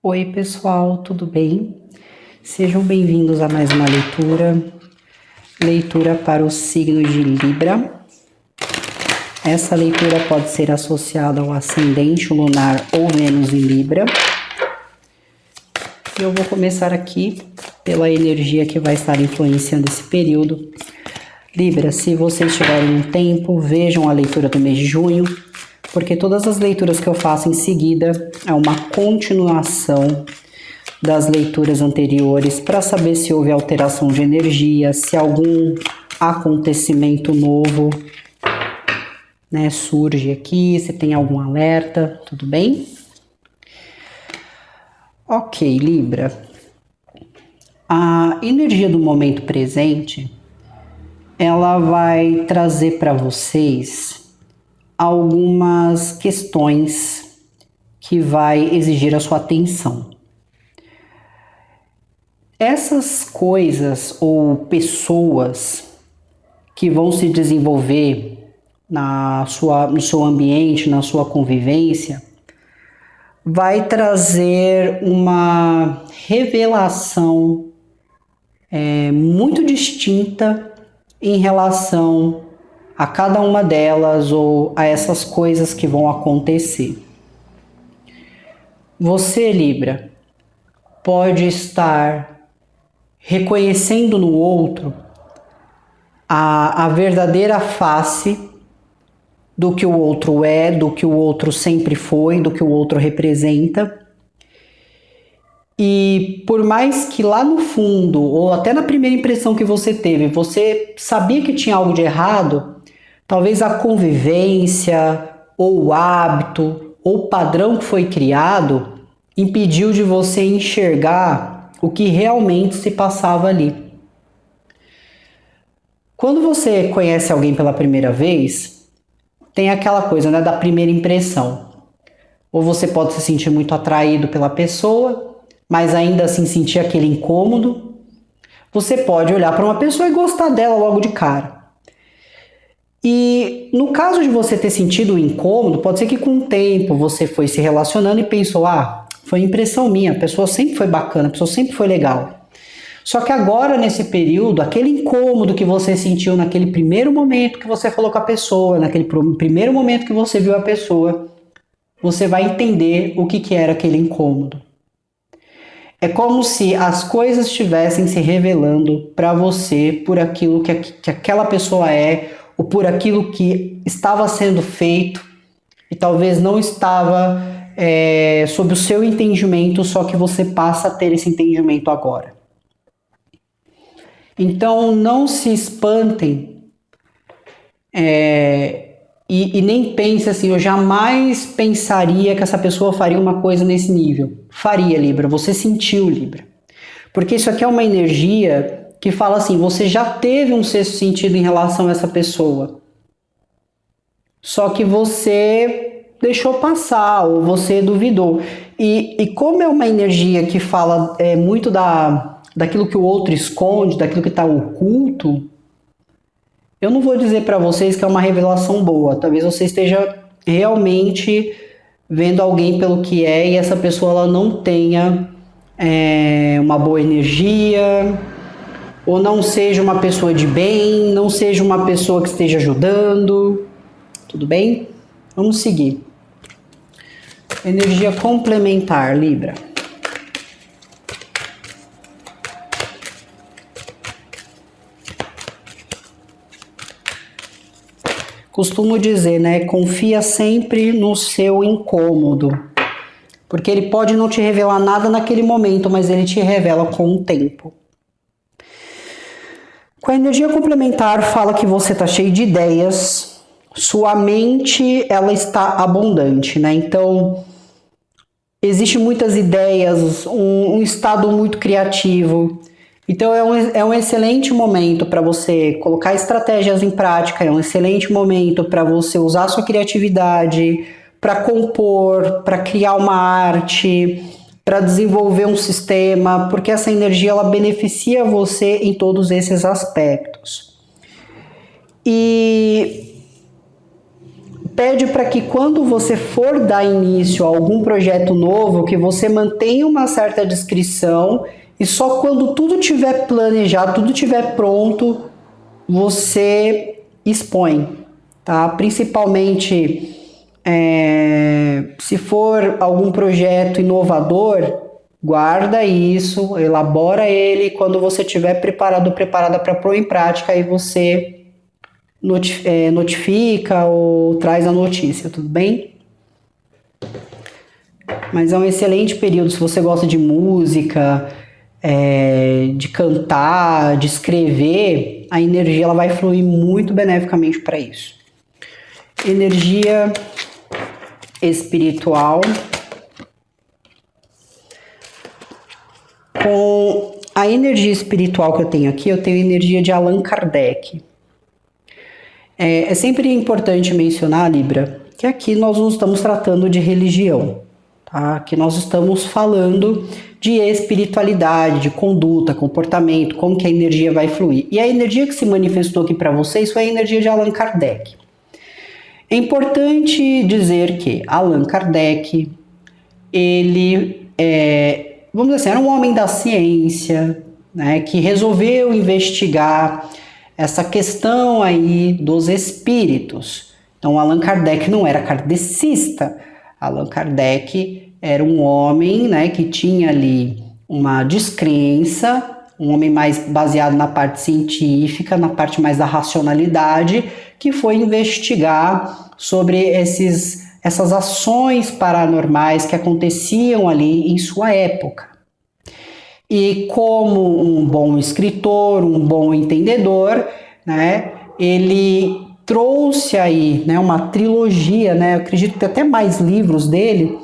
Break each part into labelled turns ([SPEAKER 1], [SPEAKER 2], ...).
[SPEAKER 1] Oi, pessoal, tudo bem? Sejam bem-vindos a mais uma leitura para o signo de Libra. Essa leitura pode ser associada ao ascendente lunar ou Vênus em Libra. E eu vou começar aqui pela energia que vai estar influenciando esse período. Libra, se vocês tiverem um tempo, vejam a leitura do mês de junho, porque todas as leituras que eu faço em seguida é uma continuação das leituras anteriores para saber se houve alteração de energia, se algum acontecimento novo, surge aqui, se tem algum alerta, tudo bem? Ok, Libra. A energia do momento presente, ela vai trazer para vocês algumas questões que vai exigir a sua atenção. Essas coisas ou pessoas que vão se desenvolver no seu ambiente, na sua convivência, vai trazer uma revelação muito distinta em relação a cada uma delas ou a essas coisas que vão acontecer. Você, Libra, pode estar reconhecendo no outro a verdadeira face do que o outro é, do que o outro sempre foi, do que o outro representa. E por mais que lá no fundo, ou até na primeira impressão que você teve, você sabia que tinha algo de errado, talvez a convivência, ou o hábito, ou o padrão que foi criado, impediu de você enxergar o que realmente se passava ali. Quando você conhece alguém pela primeira vez, tem aquela coisa, da primeira impressão. Ou você pode se sentir muito atraído pela pessoa, mas ainda assim sentir aquele incômodo. Você pode olhar para uma pessoa e gostar dela logo de cara. E no caso de você ter sentido o incômodo, pode ser que com o tempo você foi se relacionando e pensou, foi impressão minha, a pessoa sempre foi bacana, a pessoa sempre foi legal. Só que agora, nesse período, aquele incômodo que você sentiu naquele primeiro momento que você falou com a pessoa, naquele primeiro momento que você viu a pessoa, você vai entender o que era aquele incômodo. É como se as coisas estivessem se revelando para você por aquilo que aquela pessoa é, ou por aquilo que estava sendo feito e talvez não estava sob o seu entendimento, só que você passa a ter esse entendimento agora. Então não se espantem e nem pense assim, eu jamais pensaria que essa pessoa faria uma coisa nesse nível. Faria, Libra, você sentiu, Libra. Porque isso aqui é uma energia que fala assim, você já teve um sexto sentido em relação a essa pessoa. Só que você deixou passar ou você duvidou. E como é uma energia que fala muito daquilo que o outro esconde, daquilo que está oculto, eu não vou dizer para vocês que é uma revelação boa. Talvez você esteja realmente vendo alguém pelo que é e essa pessoa ela não tenha uma boa energia, ou não seja uma pessoa de bem, não seja uma pessoa que esteja ajudando. Tudo bem? Vamos seguir. Energia complementar, Libra. Costumo dizer, confia sempre no seu incômodo, porque ele pode não te revelar nada naquele momento, mas ele te revela com o tempo. Com a energia complementar, fala que você está cheio de ideias, sua mente ela está abundante, Então, existe muitas ideias, um estado muito criativo. Então é um excelente momento para você colocar estratégias em prática, é um excelente momento para você usar sua criatividade, para compor, para criar uma arte, para desenvolver um sistema, porque essa energia ela beneficia você em todos esses aspectos. E pede para que quando você for dar início a algum projeto novo, que você mantenha uma certa discrição e só quando tudo estiver planejado, tudo estiver pronto, você expõe, tá? Principalmente se for algum projeto inovador, guarda isso, elabora ele, quando você estiver preparado ou preparada para pôr em prática, aí você notifica ou traz a notícia, tudo bem? Mas é um excelente período se você gosta de música, de cantar, de escrever, a energia ela vai fluir muito beneficamente para isso. Energia espiritual. Com a energia espiritual que eu tenho aqui, eu tenho a energia de Allan Kardec. É sempre importante mencionar, Libra, que aqui nós não estamos tratando de religião, tá? Aqui nós estamos falando de espiritualidade, de conduta, comportamento, como que a energia vai fluir. E a energia que se manifestou aqui para vocês foi a energia de Allan Kardec. É importante dizer que Allan Kardec, ele vamos dizer assim, era um homem da ciência, né, que resolveu investigar essa questão aí dos espíritos. Então, Allan Kardec não era kardecista. Allan Kardec era um homem, né, que tinha ali uma descrença, um homem mais baseado na parte científica, na parte mais da racionalidade, que foi investigar sobre essas ações paranormais que aconteciam ali em sua época. E como um bom escritor, um bom entendedor, né, ele trouxe aí, né, uma trilogia, né, eu acredito que tem até mais livros dele,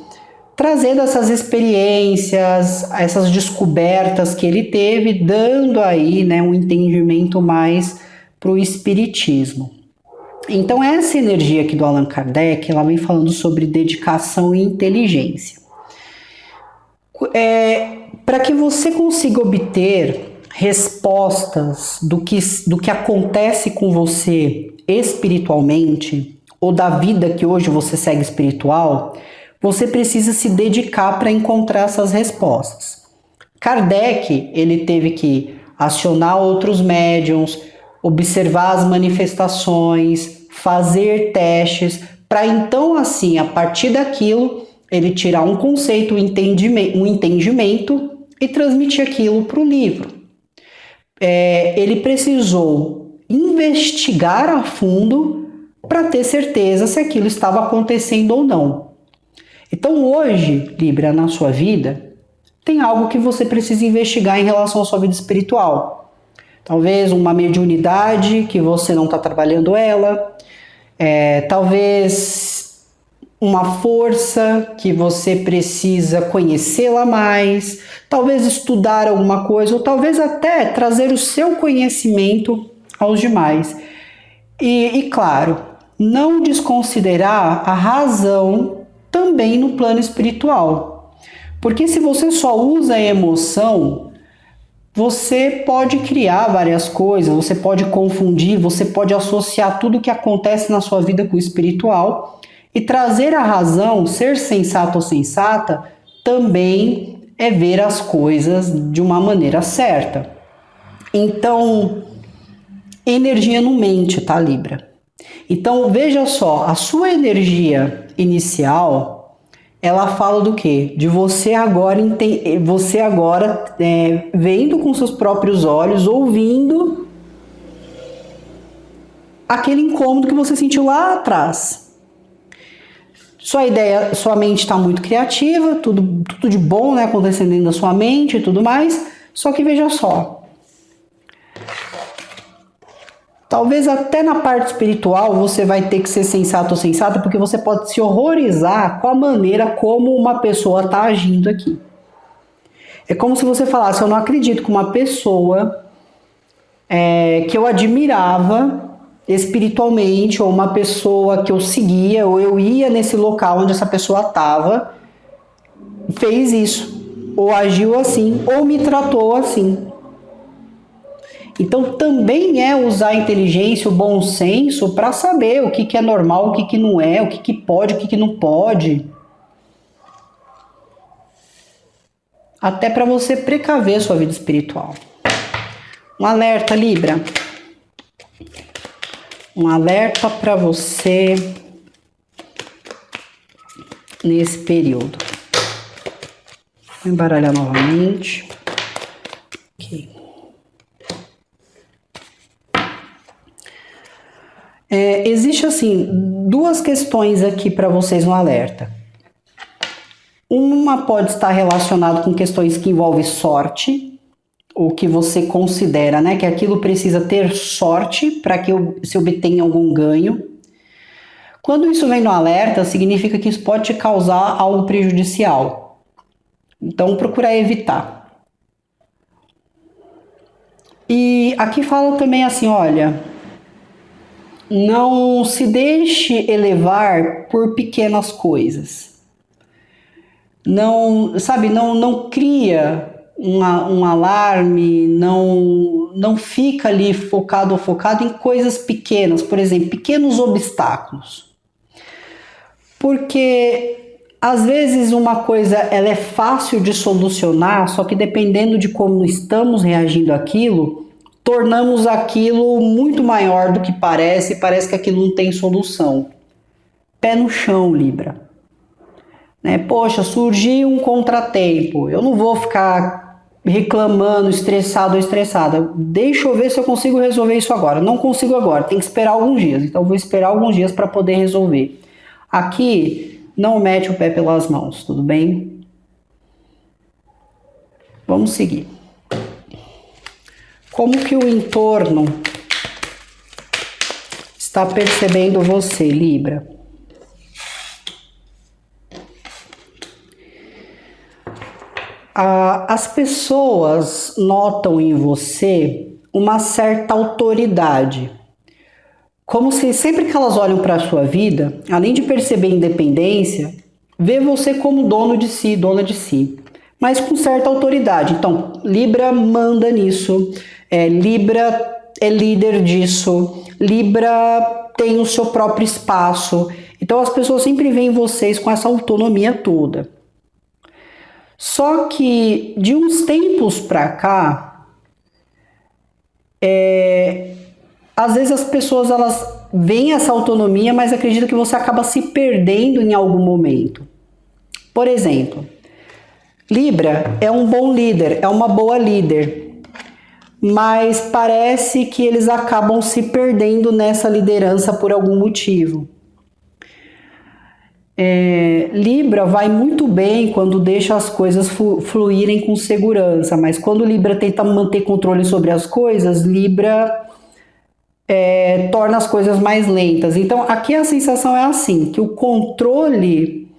[SPEAKER 1] trazendo essas experiências, essas descobertas que ele teve, dando aí, né, um entendimento mais para o espiritismo. Então essa energia aqui do Allan Kardec, ela vem falando sobre dedicação e inteligência. Para que você consiga obter respostas do que acontece com você espiritualmente, ou da vida que hoje você segue espiritual, você precisa se dedicar para encontrar essas respostas. Kardec, ele teve que acionar outros médiums, observar as manifestações, fazer testes, para então, assim, a partir daquilo, ele tirar um conceito, um entendimento e transmitir aquilo para o livro. Ele precisou investigar a fundo para ter certeza se aquilo estava acontecendo ou não. Então hoje, Libra, na sua vida, tem algo que você precisa investigar em relação à sua vida espiritual. Talvez uma mediunidade que você não está trabalhando ela, talvez uma força que você precisa conhecê-la mais, talvez estudar alguma coisa, ou talvez até trazer o seu conhecimento aos demais. E claro, não desconsiderar a razão também no plano espiritual. Porque se você só usa a emoção, você pode criar várias coisas, você pode confundir, você pode associar tudo que acontece na sua vida com o espiritual. E trazer a razão, ser sensato ou sensata, também é ver as coisas de uma maneira certa. Então, energia não mente, tá, Libra? Então, veja só, a sua energia inicial, ela fala do quê? De você agora, vendo com seus próprios olhos, ouvindo aquele incômodo que você sentiu lá atrás. Sua mente está muito criativa, tudo de bom, né, acontecendo dentro da sua mente e tudo mais, só que veja só, talvez até na parte espiritual você vai ter que ser sensato ou sensata, porque você pode se horrorizar com a maneira como uma pessoa está agindo aqui. É como se você falasse, eu não acredito que uma pessoa que eu admirava espiritualmente, ou uma pessoa que eu seguia, ou eu ia nesse local onde essa pessoa estava, fez isso, ou agiu assim, ou me tratou assim. Então também é usar a inteligência, o bom senso para saber o que é normal, o que não é, o que pode, o que não pode. Até para você precaver a sua vida espiritual. Um alerta, Libra. Um alerta para você nesse período. Vou embaralhar novamente. Ok. Existe assim duas questões aqui para vocês no alerta. Uma pode estar relacionada com questões que envolvem sorte, ou que você considera, né, que aquilo precisa ter sorte para que se obtenha algum ganho. Quando isso vem no alerta, significa que isso pode te causar algo prejudicial. Então, procurar evitar. E aqui fala também assim, olha, não se deixe elevar por pequenas coisas. Não, sabe, não cria um alarme, não fica ali focado em coisas pequenas, por exemplo, pequenos obstáculos. Porque às vezes uma coisa ela é fácil de solucionar, só que dependendo de como estamos reagindo àquilo, tornamos aquilo muito maior do que parece que aquilo não tem solução. Pé no chão, Libra. Né? Poxa, surgiu um contratempo, eu não vou ficar reclamando, estressado ou estressada. Deixa eu ver se eu consigo resolver isso agora. Não consigo agora, tem que esperar alguns dias. Então vou esperar alguns dias para poder resolver. Aqui, não mete o pé pelas mãos, tudo bem? Vamos seguir. Como que o entorno está percebendo você, Libra? As pessoas notam em você uma certa autoridade. Como se sempre que elas olham para a sua vida, além de perceber independência, vê você como dono de si, dona de si, mas com certa autoridade. Então, Libra manda nisso, Libra é líder disso, Libra tem o seu próprio espaço. Então, as pessoas sempre veem vocês com essa autonomia toda. Só que de uns tempos para cá, às vezes as pessoas elas veem essa autonomia, mas acreditam que você acaba se perdendo em algum momento. Por exemplo, Libra é um bom líder, é uma boa líder, mas parece que eles acabam se perdendo nessa liderança por algum motivo. Libra vai muito bem quando deixa as coisas fluírem com segurança, mas quando Libra tenta manter controle sobre as coisas, Libra torna as coisas mais lentas. Então aqui a sensação é assim, que o controle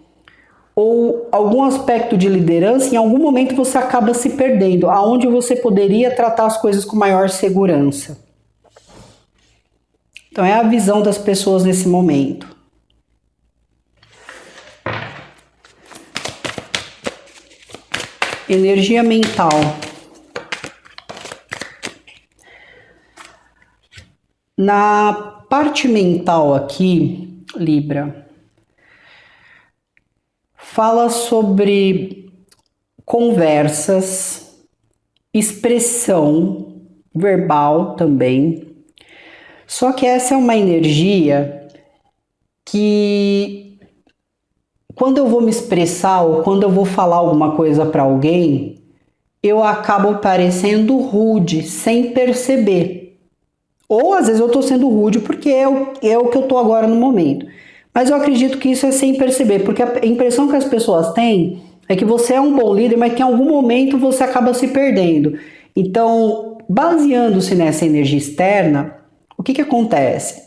[SPEAKER 1] ou algum aspecto de liderança, em algum momento você acaba se perdendo, aonde você poderia tratar as coisas com maior segurança. Então é a visão das pessoas nesse momento. Energia mental. Na parte mental aqui, Libra, fala sobre conversas, expressão verbal também. Só que essa é uma energia que quando eu vou me expressar ou quando eu vou falar alguma coisa para alguém, eu acabo parecendo rude sem perceber. Ou às vezes eu estou sendo rude porque é o que eu estou agora no momento. Mas eu acredito que isso é sem perceber, porque a impressão que as pessoas têm é que você é um bom líder, mas que em algum momento você acaba se perdendo. Então, baseando-se nessa energia externa, o que acontece?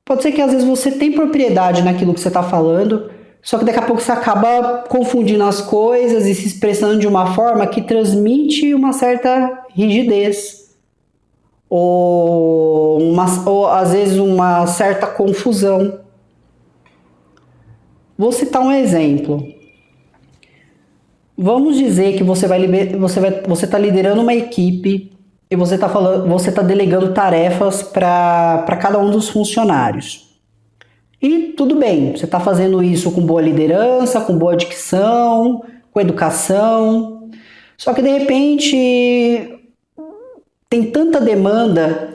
[SPEAKER 1] Pode ser que às vezes você tem propriedade naquilo que você está falando, só que daqui a pouco você acaba confundindo as coisas e se expressando de uma forma que transmite uma certa rigidez. Ou às vezes uma certa confusão. Vou citar um exemplo. Vamos dizer que você está liderando uma equipe e você tá delegando tarefas para cada um dos funcionários. E tudo bem, você está fazendo isso com boa liderança, com boa dicção, com educação. Só que de repente tem tanta demanda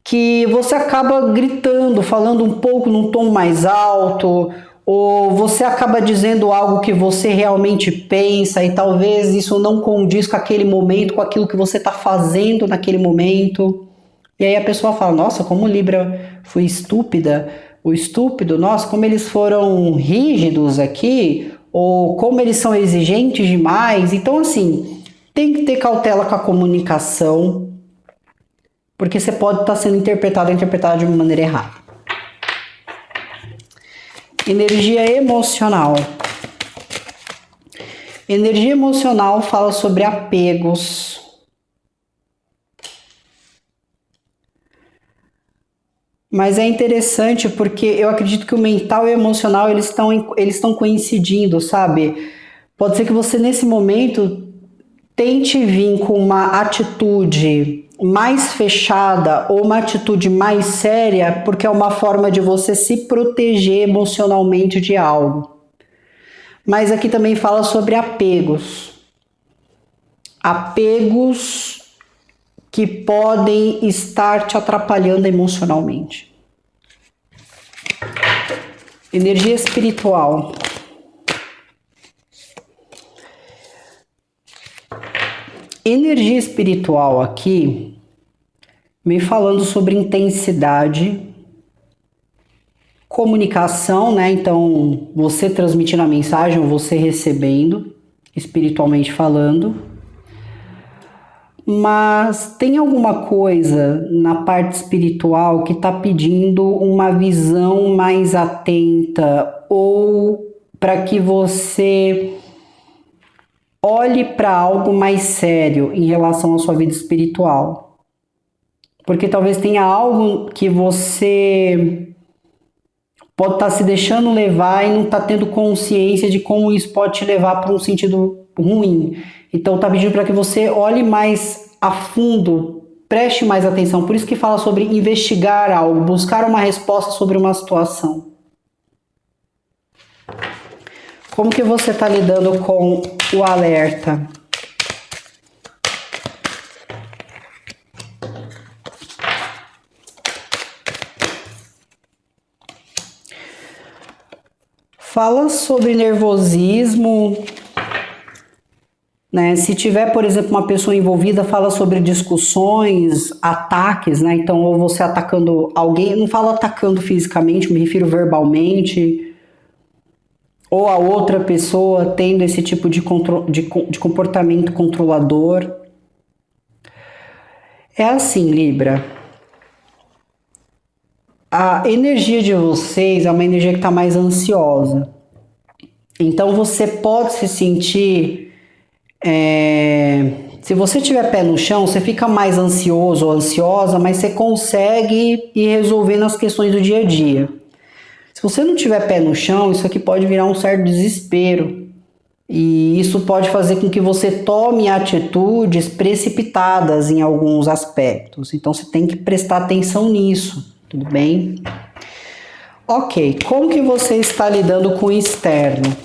[SPEAKER 1] que você acaba gritando, falando um pouco num tom mais alto, ou você acaba dizendo algo que você realmente pensa e talvez isso não condiz com aquele momento, com aquilo que você está fazendo naquele momento. E aí a pessoa fala, nossa, como Libra foi estúpida, o estúpido, nossa, como eles foram rígidos aqui, ou como eles são exigentes demais. Então, assim, tem que ter cautela com a comunicação, porque você pode estar sendo interpretado de uma maneira errada. Energia emocional. Energia emocional fala sobre apegos. Mas é interessante porque eu acredito que o mental e o emocional eles estão coincidindo, sabe? Pode ser que você nesse momento tente vir com uma atitude mais fechada ou uma atitude mais séria, porque é uma forma de você se proteger emocionalmente de algo. Mas aqui também fala sobre apegos. Apegos que podem estar te atrapalhando emocionalmente. Energia espiritual. Energia espiritual aqui, me falando sobre intensidade, comunicação, né? Então, você transmitindo a mensagem, ou você recebendo, espiritualmente falando. Mas tem alguma coisa na parte espiritual que está pedindo uma visão mais atenta ou para que você olhe para algo mais sério em relação à sua vida espiritual. Porque talvez tenha algo que você pode estar se deixando levar e não está tendo consciência de como isso pode te levar para um sentido ruim. Então está pedindo para que você olhe mais a fundo, preste mais atenção. Por isso que fala sobre investigar algo, buscar uma resposta sobre uma situação. Como que você está lidando com o alerta? Fala sobre nervosismo, né? Se tiver, por exemplo, uma pessoa envolvida, fala sobre discussões, ataques, né? Então, ou você atacando alguém, não falo atacando fisicamente, me refiro verbalmente, ou a outra pessoa tendo esse tipo de comportamento controlador. É assim, Libra. A energia de vocês é uma energia que está mais ansiosa. Então você pode se sentir... se você tiver pé no chão, você fica mais ansioso ou ansiosa, mas você consegue ir resolvendo as questões do dia a dia. Se você não tiver pé no chão, isso aqui pode virar um certo desespero. E isso pode fazer com que você tome atitudes precipitadas em alguns aspectos. Então você tem que prestar atenção nisso. Tudo bem? Ok, como que você está lidando com o externo?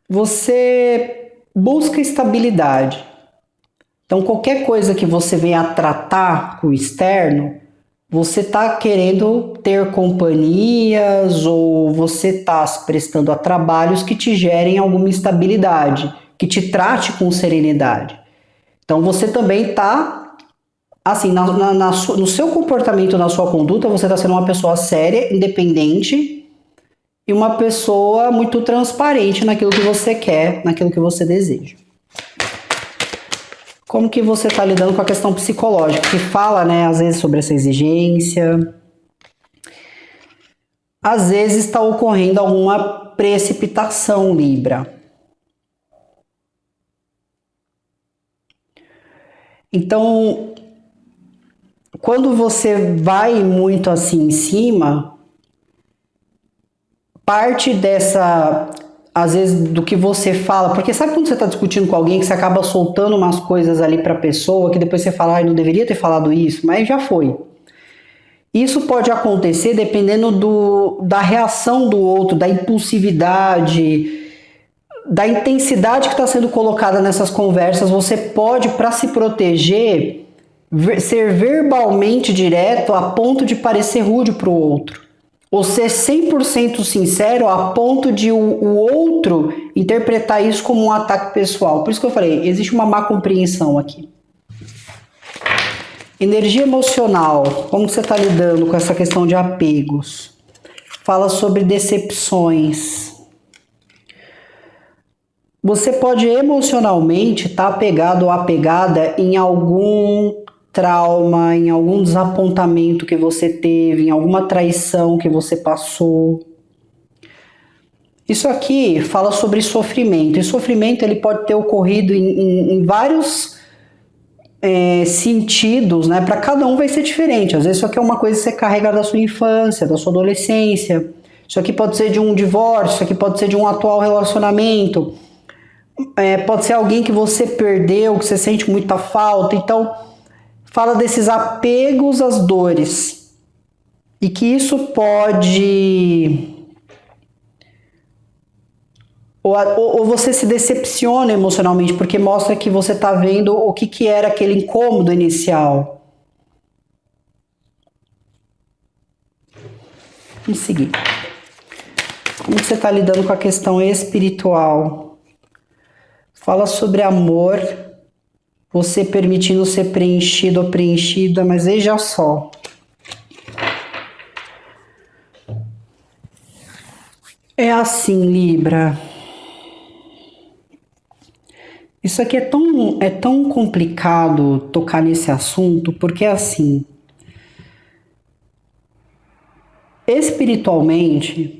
[SPEAKER 1] Você busca estabilidade. Então, qualquer coisa que você venha a tratar com o externo, você está querendo ter companhias ou você está se prestando a trabalhos que te gerem alguma estabilidade, que te trate com serenidade. Então você também está, assim, no seu comportamento, na sua conduta, você está sendo uma pessoa séria, independente e uma pessoa muito transparente naquilo que você quer, naquilo que você deseja. Como que você está lidando com a questão psicológica, que fala, né, às vezes sobre essa exigência. Às vezes está ocorrendo alguma precipitação, Libra. Então, quando você vai muito assim em cima, parte dessa às vezes, do que você fala, porque sabe quando você está discutindo com alguém que você acaba soltando umas coisas ali para a pessoa, que depois você fala, ah, eu não deveria ter falado isso, mas já foi. Isso pode acontecer dependendo da reação do outro, da impulsividade, da intensidade que está sendo colocada nessas conversas. Você pode, para se proteger, ser verbalmente direto a ponto de parecer rude para o outro. Ou ser 100% sincero a ponto de o outro interpretar isso como um ataque pessoal. Por isso que eu falei, existe uma má compreensão aqui. Energia emocional, como você está lidando com essa questão de apegos? Fala sobre decepções. Você pode emocionalmente estar apegado ou apegada em algum trauma, em algum desapontamento que você teve, em alguma traição que você passou. Isso aqui fala sobre sofrimento. E sofrimento ele pode ter ocorrido em vários sentidos, né? Para cada um vai ser diferente. Às vezes isso aqui é uma coisa que você carrega da sua infância, da sua adolescência. Isso aqui pode ser de um divórcio, isso aqui pode ser de um atual relacionamento. Pode ser alguém que você perdeu, que você sente muita falta. Então, fala desses apegos às dores. E que isso pode... Ou você se decepciona emocionalmente, porque mostra que você está vendo o que era aquele incômodo inicial. Vamos seguir. Como você está lidando com a questão espiritual? Fala sobre amor, você permitindo ser preenchido ou preenchida, mas veja só. É assim, Libra. Isso aqui é tão complicado tocar nesse assunto, porque assim, espiritualmente,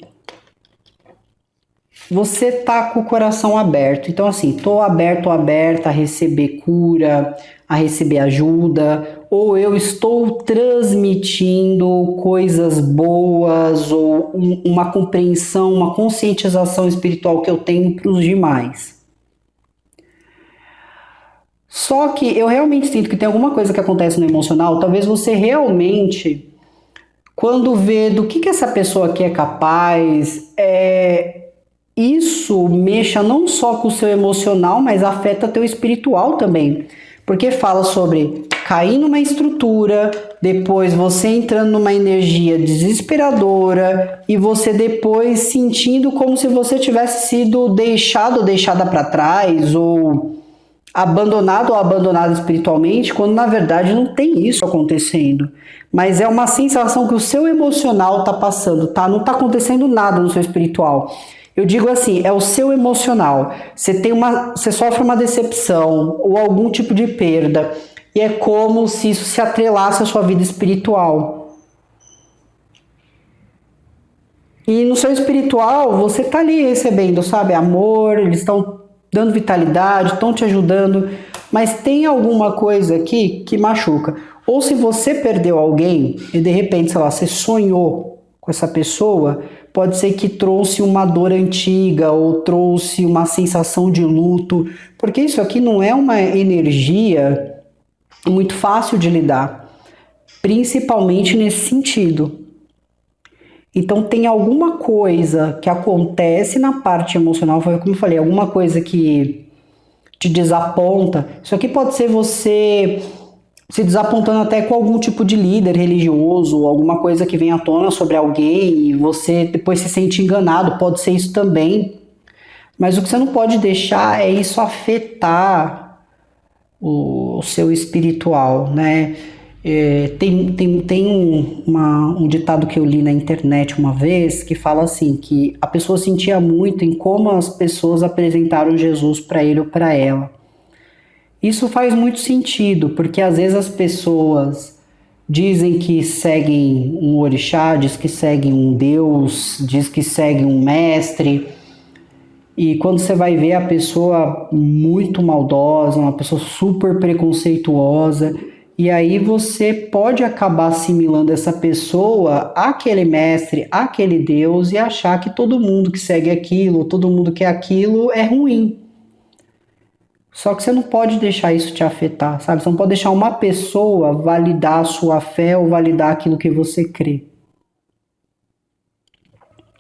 [SPEAKER 1] você tá com o coração aberto. Então assim, tô aberto ou aberta a receber cura, a receber ajuda, ou eu estou transmitindo coisas boas, ou uma compreensão, uma conscientização espiritual que eu tenho para os demais. Só que eu realmente sinto que tem alguma coisa que acontece no emocional, talvez você realmente, quando vê do que essa pessoa aqui é capaz, isso mexa não só com o seu emocional, mas afeta teu espiritual também. Porque fala sobre cair numa estrutura, depois você entrando numa energia desesperadora e você depois sentindo como se você tivesse sido deixado ou deixada para trás, ou abandonado ou abandonada espiritualmente, quando na verdade não tem isso acontecendo. Mas é uma sensação que o seu emocional está passando, tá? Não está acontecendo nada no seu espiritual. Eu digo assim, é o seu emocional. Você sofre uma decepção ou algum tipo de perda e é como se isso se atrelasse à sua vida espiritual. E no seu espiritual, você está ali recebendo, sabe, amor, eles estão dando vitalidade, estão te ajudando, mas tem alguma coisa aqui que machuca. Ou se você perdeu alguém e de repente, sei lá, você sonhou com essa pessoa, pode ser que trouxe uma dor antiga ou trouxe uma sensação de luto, porque isso aqui não é uma energia muito fácil de lidar, principalmente nesse sentido. Então tem alguma coisa que acontece na parte emocional, foi como eu falei, alguma coisa que te desaponta. Isso aqui pode ser você se desapontando até com algum tipo de líder religioso, alguma coisa que vem à tona sobre alguém e você depois se sente enganado, pode ser isso também. Mas o que você não pode deixar é isso afetar o seu espiritual, né? Tem um ditado que eu li na internet uma vez que fala assim, que a pessoa sentia muito em como as pessoas apresentaram Jesus para ele ou para ela. Isso faz muito sentido, porque às vezes as pessoas dizem que seguem um orixá, diz que seguem um deus, diz que seguem um mestre, e quando você vai ver a pessoa muito maldosa, uma pessoa super preconceituosa, E aí você pode acabar assimilando essa pessoa àquele mestre, àquele Deus e achar que todo mundo que segue aquilo, todo mundo que é aquilo é ruim. Só que você não pode deixar isso te afetar, sabe? Você não pode deixar uma pessoa validar a sua fé ou validar aquilo que você crê.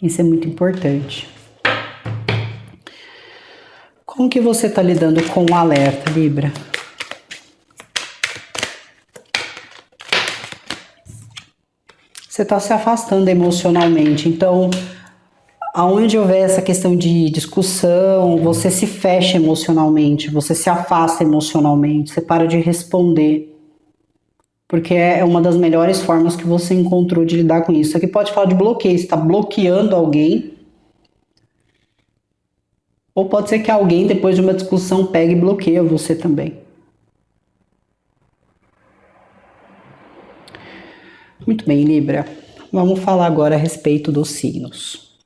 [SPEAKER 1] Isso é muito importante. Como que você está lidando com o alerta, Libra? Você está se afastando emocionalmente, então aonde houver essa questão de discussão, você se fecha emocionalmente, você se afasta emocionalmente, você para de responder, porque é uma das melhores formas que você encontrou de lidar com isso. Aqui pode falar de bloqueio, você está bloqueando alguém, ou pode ser que alguém, depois de uma discussão, pegue e bloqueie você também. Muito bem, Libra. Vamos falar agora a respeito dos signos.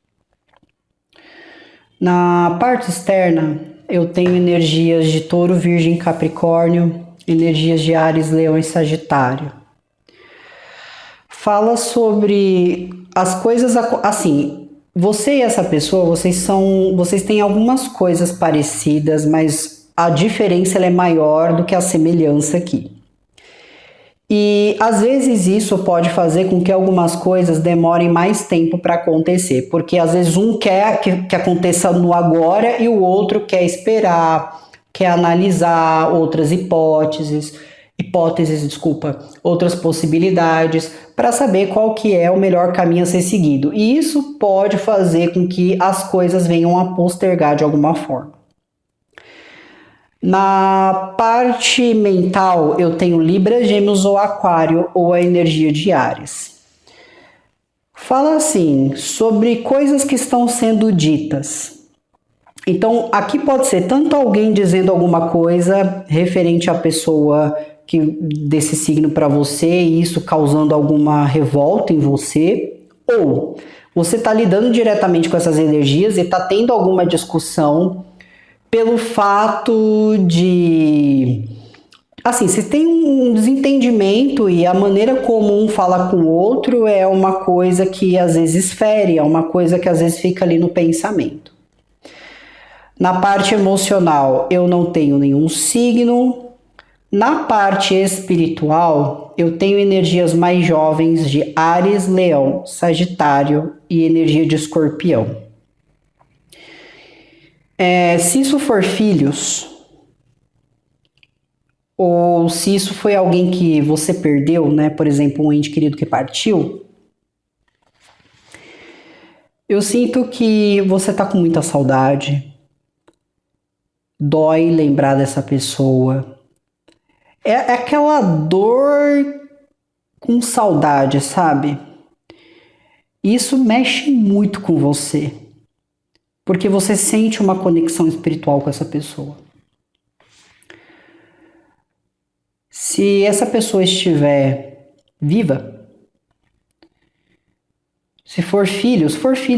[SPEAKER 1] Na parte externa, eu tenho energias de Touro, Virgem, Capricórnio, energias de Áries, Leão e Sagitário. Fala sobre as coisas assim. Você e essa pessoa, vocês têm algumas coisas parecidas, mas a diferença ela é maior do que a semelhança aqui. E às vezes isso pode fazer com que algumas coisas demorem mais tempo para acontecer, porque às vezes um quer que aconteça no agora e o outro quer esperar, quer analisar outras hipóteses, outras possibilidades para saber qual que é o melhor caminho a ser seguido. E isso pode fazer com que as coisas venham a postergar de alguma forma. Na parte mental, eu tenho Libra, Gêmeos ou Aquário, ou a energia de Áries. Fala assim, sobre coisas que estão sendo ditas. Então, aqui pode ser tanto alguém dizendo alguma coisa referente à pessoa desse signo para você, e isso causando alguma revolta em você, ou você está lidando diretamente com essas energias e está tendo alguma discussão pelo fato de, assim, você tem um desentendimento e a maneira como um fala com o outro é uma coisa que às vezes fere, é uma coisa que às vezes fica ali no pensamento. Na parte emocional, eu não tenho nenhum signo. Na parte espiritual, eu tenho energias mais jovens de Áries, Leão, Sagitário e energia de Escorpião. Se isso for filhos, ou se isso foi alguém que você perdeu, né? Por exemplo, um ente querido que partiu, eu sinto que você tá com muita saudade. Dói lembrar dessa pessoa. É aquela dor com saudade, sabe? Isso mexe muito com você. Porque você sente uma conexão espiritual com essa pessoa. Se essa pessoa estiver viva, se for filho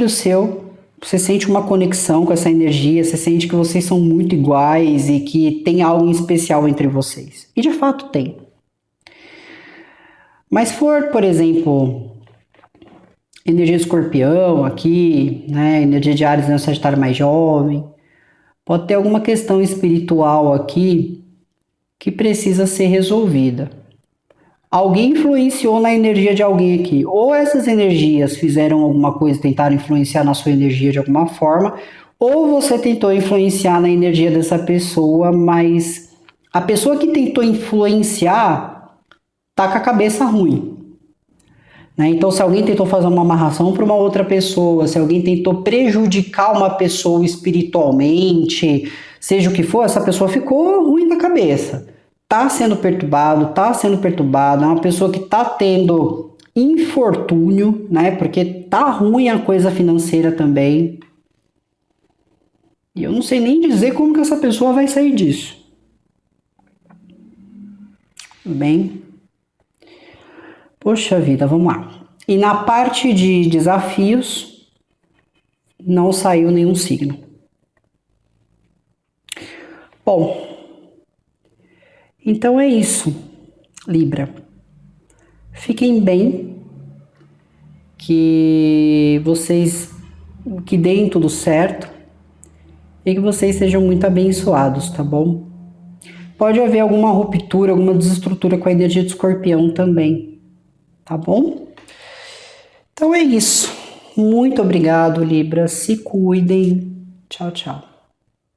[SPEAKER 1] seu, você sente uma conexão com essa energia, você sente que vocês são muito iguais e que tem algo em especial entre vocês. E de fato tem. Mas se for, por exemplo, energia de Escorpião aqui, né, energia de Áries, né, Sagitário mais jovem, pode ter alguma questão espiritual aqui que precisa ser resolvida. Alguém influenciou na energia de alguém aqui. Ou essas energias fizeram alguma coisa, tentaram influenciar na sua energia de alguma forma, ou você tentou influenciar na energia dessa pessoa, mas a pessoa que tentou influenciar tá com a cabeça ruim. Né? Então, se alguém tentou fazer uma amarração para uma outra pessoa, se alguém tentou prejudicar uma pessoa espiritualmente, seja o que for, essa pessoa ficou ruim da cabeça. Tá sendo perturbado, é uma pessoa que tá tendo infortúnio, né? Porque tá ruim a coisa financeira também. E eu não sei nem dizer como que essa pessoa vai sair disso. Bem, poxa vida, vamos lá. E na parte de desafios, não saiu nenhum signo. Bom, então é isso. Libra. Fiquem bem, que deem tudo certo e que vocês sejam muito abençoados, tá bom? Pode haver alguma ruptura, alguma desestrutura com a energia de Escorpião também, tá bom? Então é isso. Muito obrigado, Libra. Se cuidem. Tchau, tchau.